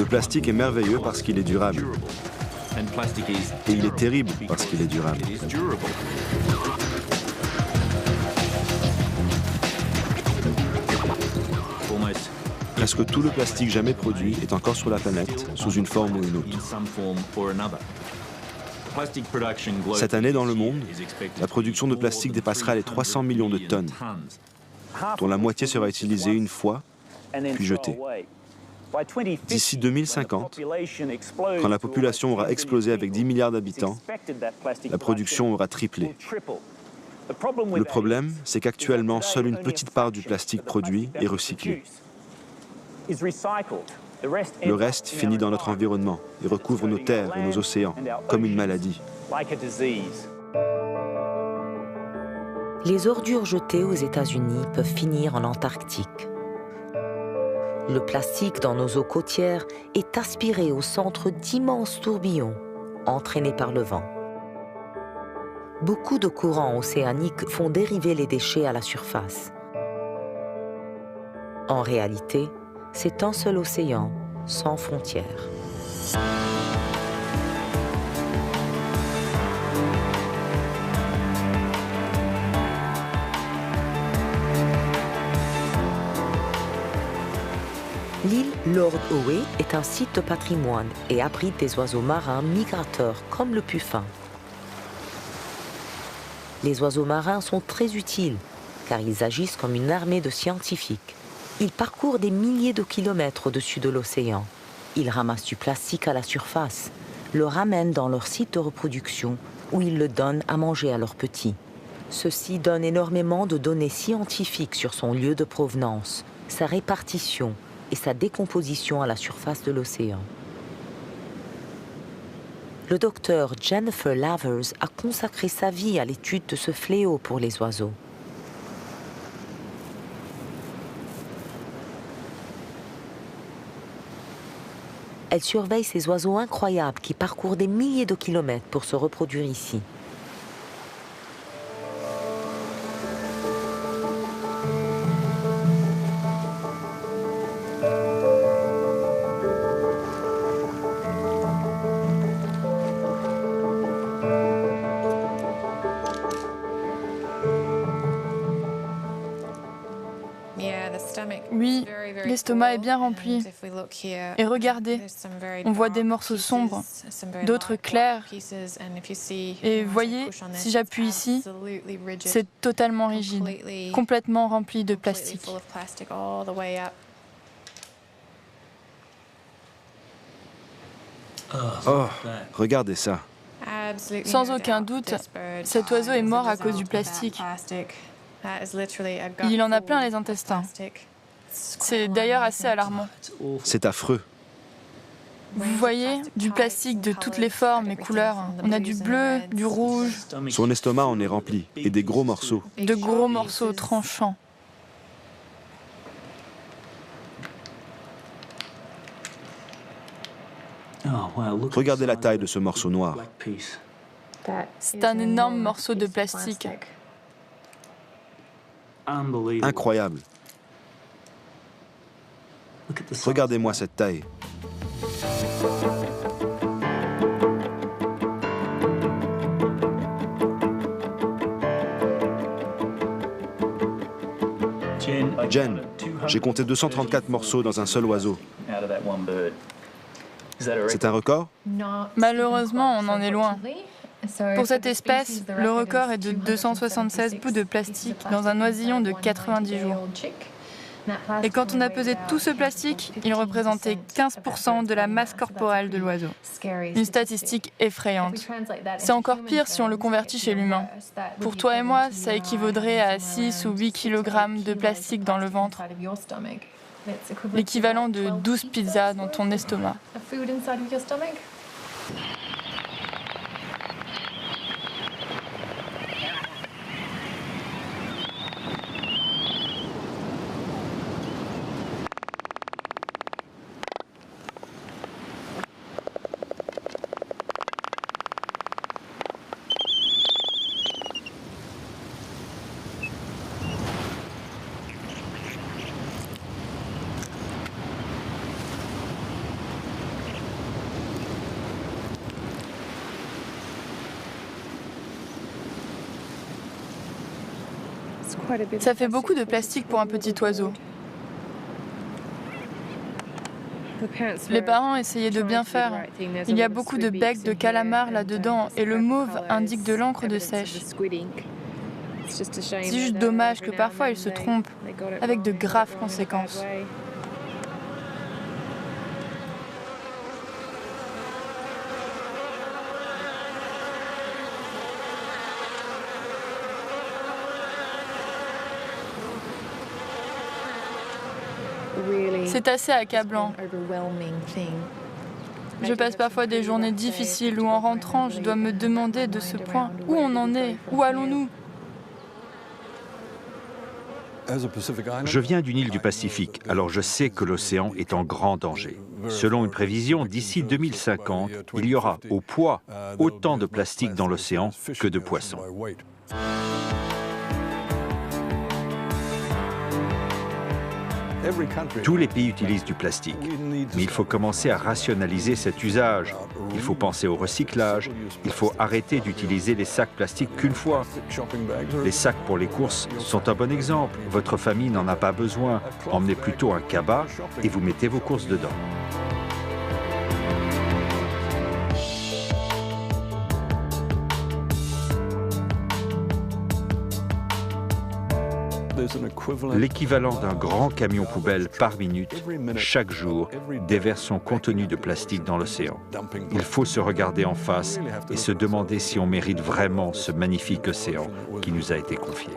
plastique est merveilleux parce qu'il est durable. Et il est terrible parce qu'il est durable. Presque tout le plastique jamais produit est encore sur la planète, sous une forme ou une autre. Cette année, dans le monde, la production de plastique dépassera les 300 millions de tonnes, dont la moitié sera utilisée une fois, puis jetée. D'ici 2050, quand la population aura explosé avec 10 milliards d'habitants, la production aura triplé. Le problème, c'est qu'actuellement, seule une petite part du plastique produit est recyclé. Le reste finit dans notre environnement et recouvre nos terres et nos océans, comme une maladie. Les ordures jetées aux États-Unis peuvent finir en Antarctique. Le plastique dans nos eaux côtières est aspiré au centre d'immenses tourbillons, entraînés par le vent. Beaucoup de courants océaniques font dériver les déchets à la surface. En réalité, c'est un seul océan, sans frontières. L'île Lord Howe est un site de patrimoine et abrite des oiseaux marins migrateurs comme le puffin. Les oiseaux marins sont très utiles car ils agissent comme une armée de scientifiques. Ils parcourent des milliers de kilomètres au-dessus de l'océan. Ils ramassent du plastique à la surface, le ramènent dans leur site de reproduction où ils le donnent à manger à leurs petits. Ceci donne énormément de données scientifiques sur son lieu de provenance, sa répartition et sa décomposition à la surface de l'océan. Le docteur Jennifer Lavers a consacré sa vie à l'étude de ce fléau pour les oiseaux. Elle surveille ces oiseaux incroyables qui parcourent des milliers de kilomètres pour se reproduire ici. Oui, l'estomac est bien rempli. Et regardez, on voit des morceaux sombres, d'autres clairs. Et voyez, si j'appuie ici, c'est totalement rigide, complètement rempli de plastique. Oh, regardez ça. Sans aucun doute, cet oiseau est mort à cause du plastique. Il en a plein les intestins. C'est d'ailleurs assez alarmant. C'est affreux. Vous voyez, du plastique de toutes les formes et couleurs. On a du bleu, du rouge. Son estomac en est rempli, et des gros morceaux. De gros morceaux tranchants. Regardez la taille de ce morceau noir. C'est un énorme morceau de plastique. Incroyable. Regardez-moi cette taille. Jen, j'ai compté 234 morceaux dans un seul oiseau. C'est un record? Malheureusement, on en est loin. Pour cette espèce, le record est de 276 bouts de plastique dans un oisillon de 90 jours. Et quand on a pesé tout ce plastique, il représentait 15% de la masse corporelle de l'oiseau. Une statistique effrayante. C'est encore pire si on le convertit chez l'humain. Pour toi et moi, ça équivaudrait à 6 ou 8 kg de plastique dans le ventre. L'équivalent de 12 pizzas dans ton estomac. Ça fait beaucoup de plastique pour un petit oiseau. Les parents essayaient de bien faire. Il y a beaucoup de becs de calamars là-dedans et le mauve indique de l'encre de sèche. C'est juste dommage que parfois ils se trompent, avec de graves conséquences. C'est assez accablant. Je passe parfois des journées difficiles où en rentrant, je dois me demander de ce point où on en est, où allons-nous? Je viens d'une île du Pacifique, alors je sais que l'océan est en grand danger. Selon une prévision, d'ici 2050, il y aura au poids autant de plastique dans l'océan que de poissons. Tous les pays utilisent du plastique, mais il faut commencer à rationaliser cet usage. Il faut penser au recyclage, il faut arrêter d'utiliser les sacs plastiques qu'une fois. Les sacs pour les courses sont un bon exemple. Votre famille n'en a pas besoin. Emmenez plutôt un cabas et vous mettez vos courses dedans. L'équivalent d'un grand camion poubelle par minute, chaque jour, déverse son contenu de plastique dans l'océan. Il faut se regarder en face et se demander si on mérite vraiment ce magnifique océan qui nous a été confié.